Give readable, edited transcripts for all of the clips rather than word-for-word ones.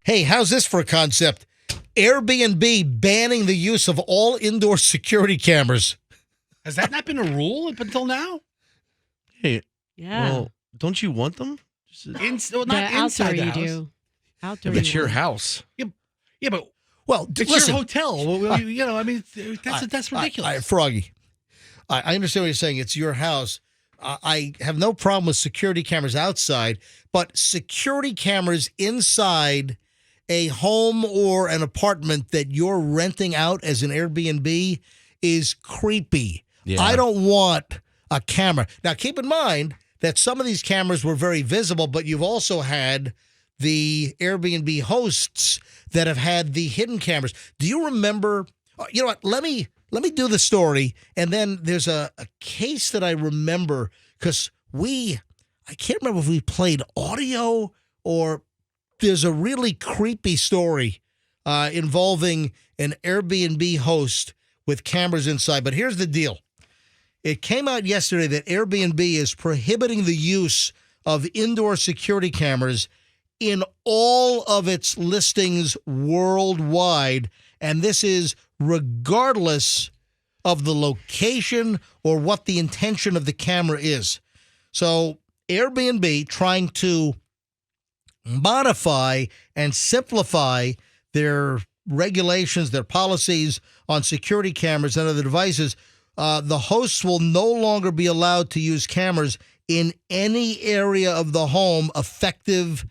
Hey, how's this for a concept? Airbnb banning the use of all indoor security cameras. Has that not been a rule up until now? Hey, Yeah. well, don't you want them? Not The inside the outdoor you house. do. Outdoor If it's you your want. house. Yeah, but Well, it's listen, your hotel. Well, I mean, that's ridiculous. Froggy, I understand what you're saying. It's your house. I have no problem with security cameras outside, but security cameras inside a home or an apartment that you're renting out as an Airbnb is creepy. Yeah. I don't want a camera. Now, keep in mind that some of these cameras were very visible, but you've also had the Airbnb hosts that have had the hidden cameras. Do you remember? You know what? Let me do the story, and then there's a case that I remember because I can't remember if we played audio or there's a really creepy story involving an Airbnb host with cameras inside. But here's the deal. It came out yesterday that Airbnb is prohibiting the use of indoor security cameras in all of its listings worldwide. And this is regardless of the location or what the intention of the camera is. So Airbnb trying to modify and simplify their regulations, their policies on security cameras and other devices. The hosts will no longer be allowed to use cameras in any area of the home effective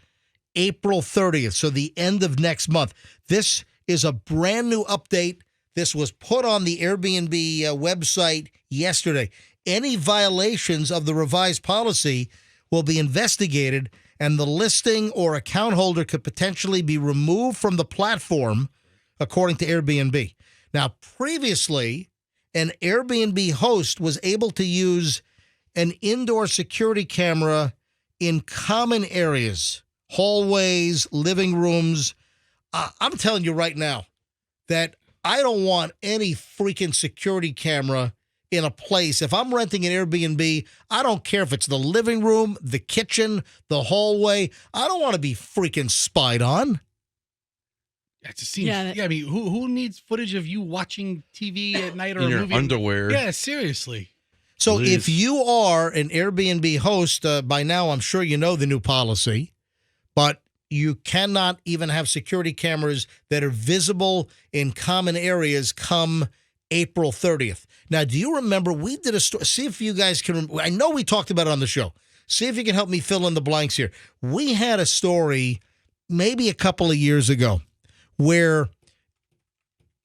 April 30th, so the end of next month. This is a brand new update. This was put on the Airbnb website yesterday. Any violations of the revised policy will be investigated, and the listing or account holder could potentially be removed from the platform, according to Airbnb. Now, previously, an Airbnb host was able to use an indoor security camera in common areas, hallways, living rooms. I'm telling you right now that I don't want any freaking security camera in a place. If I'm renting an Airbnb, I don't care if it's the living room, the kitchen, the hallway. I don't want to be freaking spied on. It just seems. I mean, who needs footage of you watching TV at night or In a your movie? underwear. Yeah, seriously. So Please. if you are an Airbnb host, by now I'm sure you know the new policy, but you cannot even have security cameras that are visible in common areas come April 30th. Now, do you remember we did a story? See if you guys can. I know we talked about it on the show. See if you can help me fill in the blanks here. We had a story maybe a couple of years ago where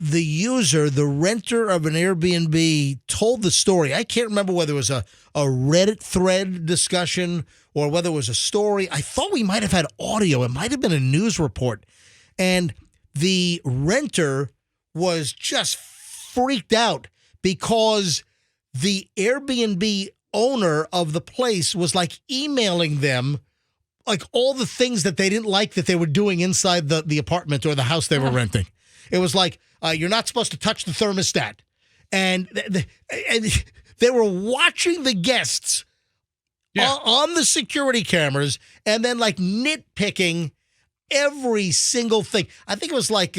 the user, the renter of an Airbnb, told the story. I can't remember whether it was a Reddit thread discussion or whether it was a story. I thought we might have had audio. It might have been a news report. And the renter was just freaked out because the Airbnb owner of the place was like emailing them like all the things that they didn't like that they were doing inside the apartment or the house they were renting. It was like, you're not supposed to touch the thermostat. And they were watching the guests on the security cameras and then like nitpicking every single thing. I think it was like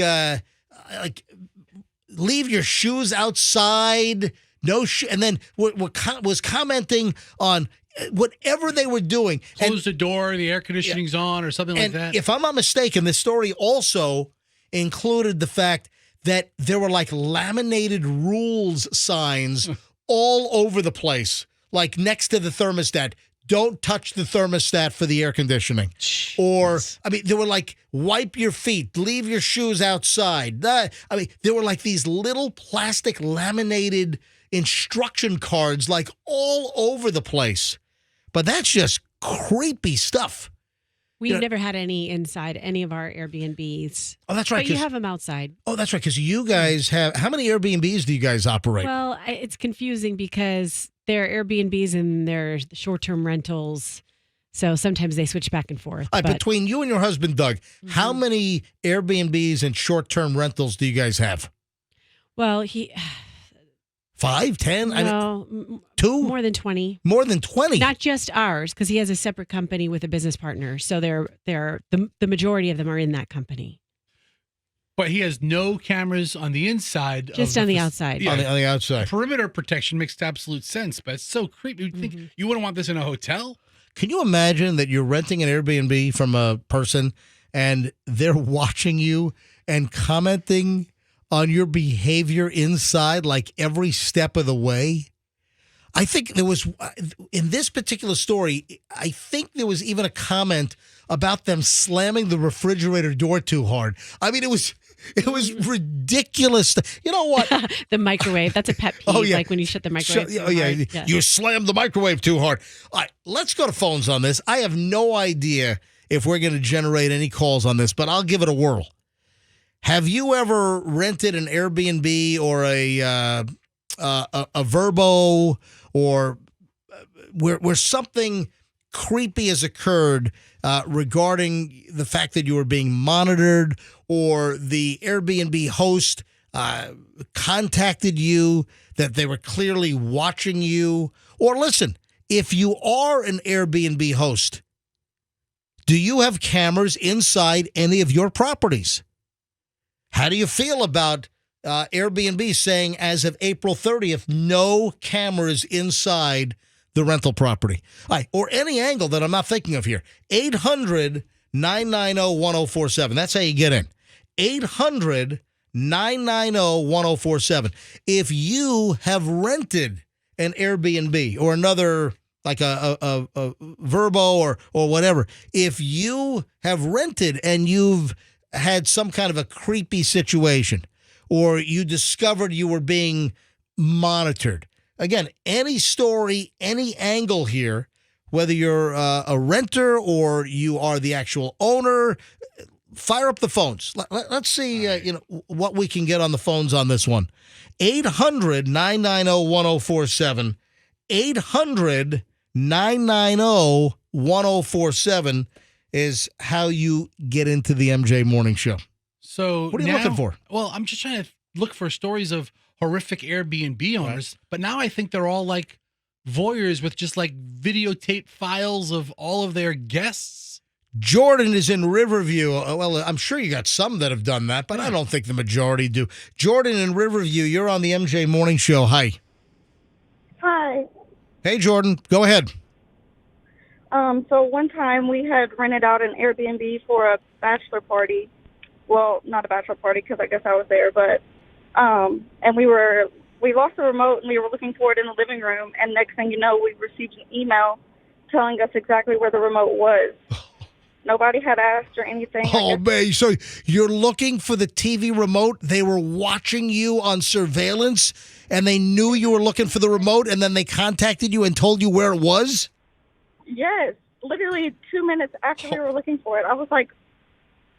leave your shoes outside, and then was commenting on whatever they were doing. Close the door, the air conditioning's on or something like that. If I'm not mistaken, the story also included the fact that there were like laminated rules signs all over the place, like next to the thermostat. Don't touch the thermostat for the air conditioning. Jeez. Or, I mean, there were like, wipe your feet, leave your shoes outside. I mean, there were like these little plastic laminated instruction cards like all over the place. But that's just creepy stuff. We've never had any inside any of our Airbnbs. Oh, that's right. But you have them outside. Oh, that's right. Because you guys have, how many Airbnbs do you guys operate? Well, it's confusing because they're Airbnbs and they're short-term rentals. So sometimes they switch back and forth. All right, between you and your husband, Doug, how many Airbnbs and short-term rentals do you guys have? Well, 5, 10? No, 2? more than 20. More than 20? Not just ours, because he has a separate company with a business partner. So the majority of them are in that company. But he has no cameras on the inside. Just on the outside. Yeah. On the outside. Perimeter protection makes absolute sense, but it's so creepy. You'd think you wouldn't want this in a hotel? Can you imagine that you're renting an Airbnb from a person and they're watching you and commenting on your behavior inside like every step of the way? I think there was, in this particular story, I think there was even a comment about them slamming the refrigerator door too hard. I mean, it was ridiculous. You know what? The microwave. That's a pet peeve. Oh, yeah. Like when you shut the microwave. Yeah. You slammed the microwave too hard. All right, let's go to phones on this. I have no idea if we're going to generate any calls on this, but I'll give it a whirl. Have you ever rented an Airbnb or a Verbo, or where something creepy has occurred regarding the fact that you were being monitored, or the Airbnb host contacted you that they were clearly watching you? Or listen, if you are an Airbnb host, do you have cameras inside any of your properties? How do you feel about Airbnb saying as of April 30th, no cameras inside the rental property? All right, or any angle that I'm not thinking of here. 800-990-1047. That's how you get in. 800-990-1047. If you have rented an Airbnb or another, like a Verbo or whatever, if you have rented and you've had some kind of a creepy situation, or you discovered you were being monitored. Again, any story, any angle here, whether you're a renter or you are the actual owner, fire up the phones. Let's see what we can get on the phones on this one. 800-990-1047. 800-990-1047 is how you get into the MJ Morning Show. So what are you looking for? Well, I'm just trying to look for stories of horrific Airbnb owners, but now I think they're all like voyeurs with just like videotape files of all of their guests. Jordan is in Riverview. Well, I'm sure you got some that have done that, but I don't think the majority do. Jordan in Riverview, you're on the MJ Morning Show. Hi. Hi. Hey, Jordan. Go ahead. So one time we had rented out an Airbnb for a bachelor party. Well, not a bachelor party because I guess I was there, but and we lost the remote and we were looking for it in the living room, and next thing you know, we received an email telling us exactly where the remote was. Nobody had asked or anything. Oh, man. So you're looking for the TV remote. They were watching you on surveillance, and they knew you were looking for the remote, and then they contacted you and told you where it was? Yes. Literally 2 minutes after we were looking for it. I was like,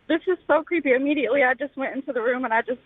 this is so creepy. Immediately, I just went into the room, and I was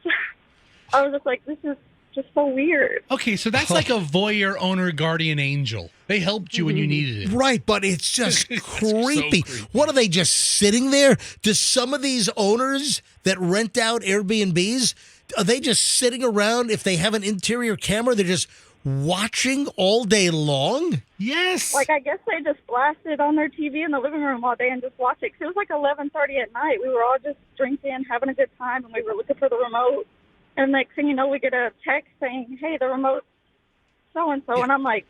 just like, this is just so weird. Okay, so that's like a voyeur owner guardian angel. They helped you when you needed it. Right, but it's just creepy. So creepy. What, are they just sitting there? Do some of these owners that rent out Airbnbs, are they just sitting around? If they have an interior camera, they're just watching all day long? Yes. Like, I guess they just blasted on their TV in the living room all day and just watched it. 'Cause it was like 11:30 at night. We were all just drinking, having a good time, and we were looking for the remote. And next thing you know, we get a text saying, hey, the remote's so-and-so. Yeah. And I'm like,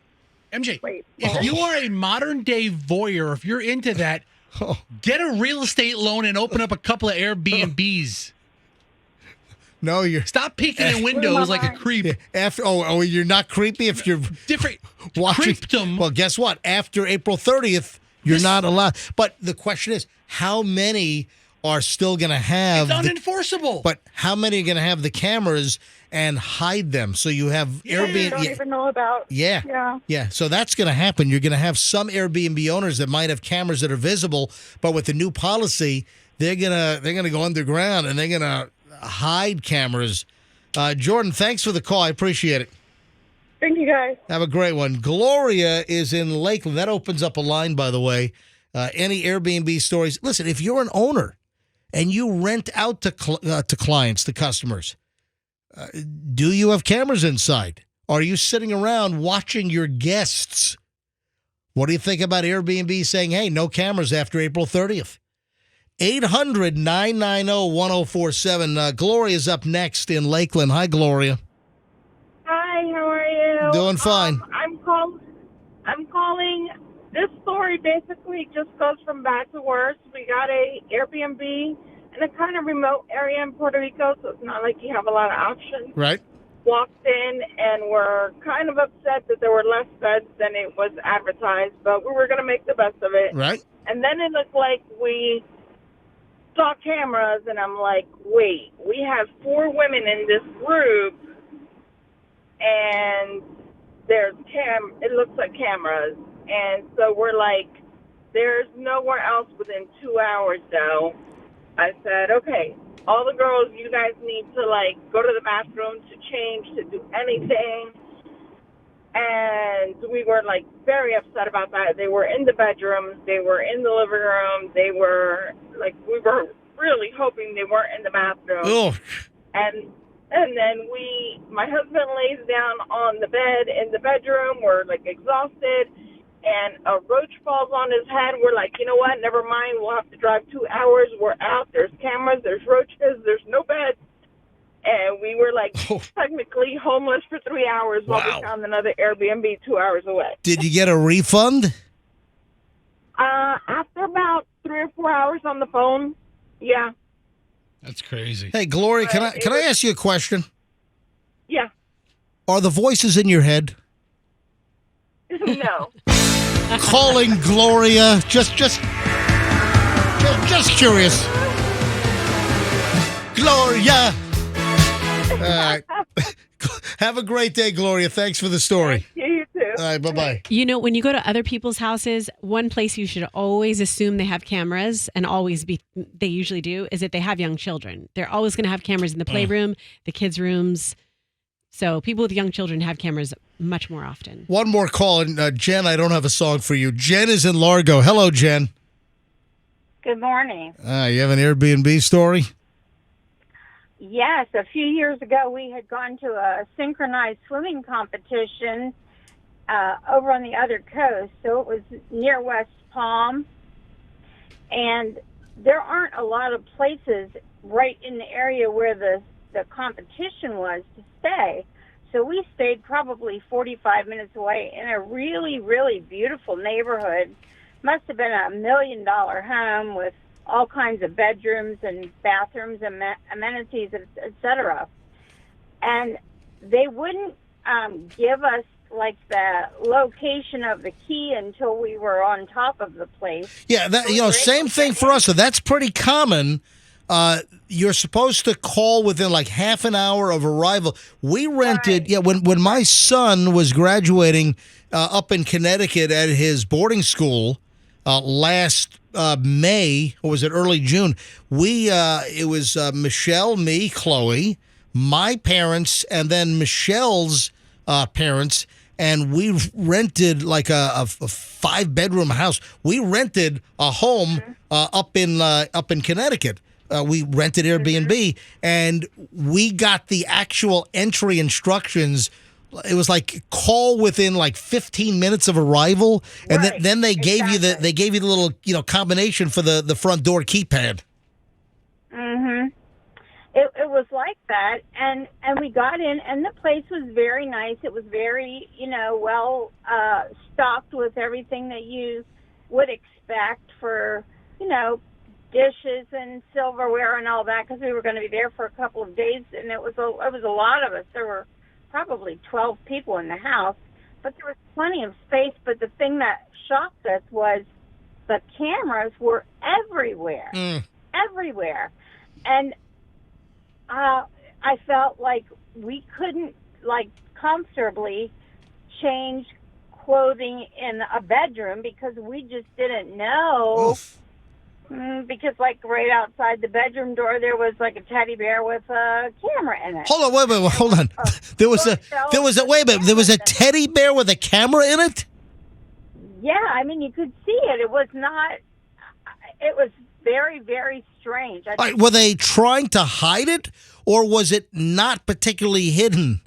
MJ, wait. If you are a modern-day voyeur, if you're into that, get a real estate loan and open up a couple of Airbnbs. No, you're... Stop peeking in windows like a creep. Yeah, you're not creepy if you're... Different. Watching. Creepdom. Well, guess what? After April 30th, you're not allowed. But the question is, how many are still going to have... It's unenforceable. But how many are going to have the cameras and hide them? So you have Airbnb... I don't even know about... Yeah. So that's going to happen. You're going to have some Airbnb owners that might have cameras that are visible, but with the new policy, they're gonna go underground and they're going to hide cameras. Jordan, thanks for the call. I appreciate it. Thank you, guys. Have a great one. Gloria is in Lakeland. That opens up a line, by the way. Any Airbnb stories? Listen, if you're an owner and you rent out to clients, to customers, do you have cameras inside? Are you sitting around watching your guests? What do you think about Airbnb saying, hey, no cameras after April 30th? 800-990-1047. Gloria's up next in Lakeland. Hi, Gloria. Hi, how are you? Doing fine. I'm calling. This story basically just goes from bad to worse. We got a Airbnb in a kind of remote area in Puerto Rico, so it's not like you have a lot of options. Right. Walked in and were kind of upset that there were less beds than it was advertised, but we were going to make the best of it. Right. And then it looked like we saw cameras, and I'm like, wait, we have 4 women in this group, and it looks like cameras. And so we're like, there's nowhere else within 2 hours, though. I said, okay, all the girls, you guys need to, like, go to the bathroom to change, to do anything. And we were, like, very upset about that. They were in the bedrooms. They were in the living room. They were, like, we were really hoping they weren't in the bathroom. Oh. And then my husband lays down on the bed in the bedroom. We're, like, exhausted. And a roach falls on his head. We're like, you know what? Never mind. We'll have to drive 2 hours. We're out. There's cameras. There's roaches. There's no beds. And we were, like, technically homeless for 3 hours while we found another Airbnb 2 hours away. Did you get a refund? After about 3 or 4 hours on the phone, yeah. That's crazy. Hey, Gloria, can I ask you a question? Yeah. Are the voices in your head? No. Calling Gloria, just curious. Gloria. All right. Have a great day, Gloria. Thanks for the story. Yeah, you too. All right, bye-bye. You know, when you go to other people's houses, one place you should always assume they have cameras, and they usually do, is that they have young children. They're always going to have cameras in the playroom, the kids' rooms. So people with young children have cameras much more often. One more call, and Jen, I don't have a song for you. Jen is in Largo. Hello, Jen. Good morning. You have an Airbnb story? Yes, a few years ago we had gone to a synchronized swimming competition over on the other coast. So it was near West Palm. And there aren't a lot of places right in the area where the competition was to stay. So we stayed probably 45 minutes away in a really, really beautiful neighborhood. Must have been $1 million home with all kinds of bedrooms and bathrooms and amenities, etc. And they wouldn't give us like the location of the key until we were on top of the place. Yeah, same thing for us. So that's pretty common. You're supposed to call within like half an hour of arrival. We rented, when my son was graduating up in Connecticut at his boarding school last May, or was it early June? It was Michelle, me, Chloe, my parents, and then Michelle's parents, and we rented like a 5-bedroom house. We rented a home up in Connecticut. We rented Airbnb, and we got the actual entry instructions. It was like call within like 15 minutes of arrival, and then they gave you the little combination for the front door keypad. Mm-hmm. It was like that, and we got in, and the place was very nice. It was very well stocked with everything that you would expect for dishes and silverware and all that, because we were going to be there for a couple of days, and it was a lot of us. There were probably 12 people in the house, but there was plenty of space. But the thing that shocked us was the cameras were everywhere, everywhere. And I felt like we couldn't comfortably change clothing in a bedroom because we just didn't know. Oof. Because right outside the bedroom door, there was like a teddy bear with a camera in it. Hold on, wait, hold on. There was a teddy bear with a camera in it? Yeah, I mean, you could see it. It was very, very strange. All right, were they trying to hide it, or was it not particularly hidden?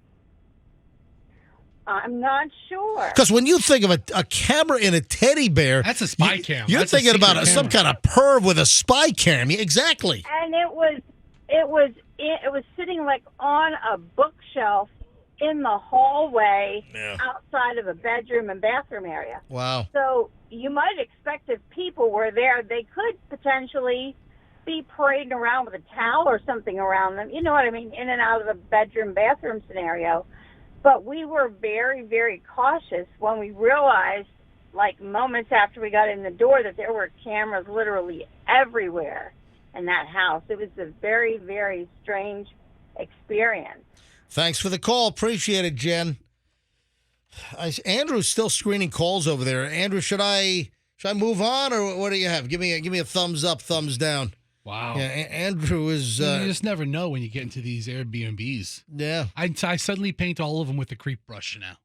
I'm not sure. Because when you think of a camera in a teddy bear, That's a spy cam. You're That's a thinking about secret some camera. kind of perv with a spy cam. Exactly. And it was sitting like on a bookshelf in the hallway outside of a bedroom and bathroom area. Wow. So you might expect if people were there, they could potentially be parading around with a towel or something around them. You know what I mean? In and out of a bedroom, bathroom scenario. But we were very, very cautious when we realized, like moments after we got in the door, that there were cameras literally everywhere in that house. It was a very, very strange experience. Thanks for the call. Appreciate it, Jen. Andrew's still screening calls over there. Andrew, should I move on, or what do you have? Give me a thumbs up, thumbs down. Wow. Yeah, Andrew is. You just never know when you get into these Airbnbs. Yeah. I suddenly paint all of them with the creep brush now.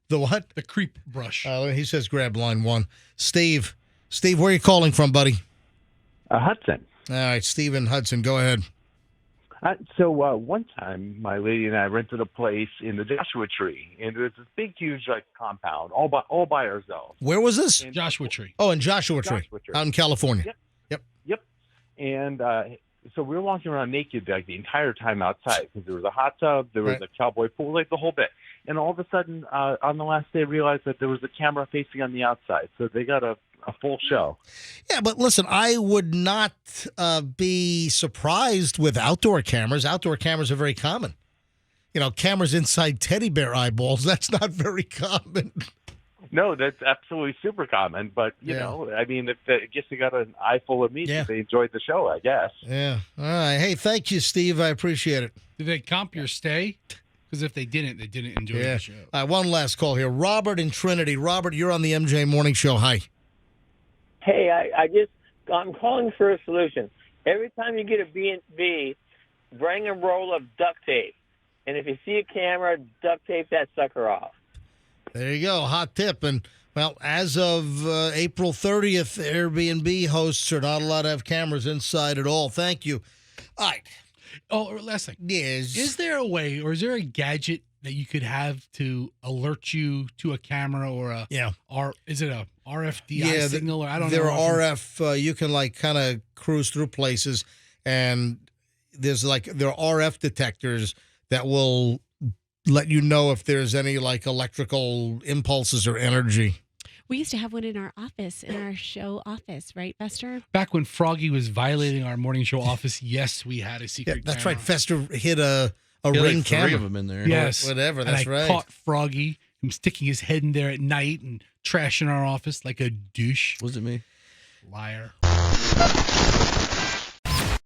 The what? The creep brush. He says grab line one. Steve, where are you calling from, buddy? Hudson. All right, Steve in Hudson, go ahead. So one time, my lady and I rented a place in the Joshua Tree, and it was this big, huge compound, all by ourselves. Where was this? Joshua Tree. Oh, in Joshua Tree, out in California. Yep. And so we were walking around naked the entire time outside because there was a hot tub, there was a cowboy pool, like the whole bit. And all of a sudden, on the last day, realized that there was a camera facing on the outside, so they got a full show. Yeah, but listen, I would not be surprised with outdoor cameras. Outdoor cameras are very common. You know, cameras inside teddy bear eyeballs, that's not very common. No, that's absolutely super common. But, you know, I mean, I guess they got an eye full of meat. They enjoyed the show, I guess. Yeah. All right. Hey, thank you, Steve. I appreciate it. Did they comp your stay? Because if they didn't enjoy the show. All right, one last call here. Robert in Trinity. Robert, you're on the MJ Morning Show. Hi. Hey, I'm calling for a solution. Every time you get a B&B, bring a roll of duct tape. And if you see a camera, duct tape that sucker off. There you go. Hot tip. And, well, as of April 30th, Airbnb hosts are not allowed to have cameras inside at all. Thank you. All right. Oh, last thing. Yes. Is there a way, or is there a gadget that you could have to alert you to a camera or is it a RFDI signal? Or I don't know. There are RF. You can kind of cruise through places, and there are RF detectors that will let you know if there's any electrical impulses or energy. We used to have one in our office, in our show office, right, Fester? Back when Froggy was violating our morning show office, yes, we had a secret That's camera. right. Fester hit a ring camera. 3 of them in there. Yes. Whatever, and that's I right. caught Froggy, him sticking his head in there at night and trashing our office like a douche. Was it me? Liar.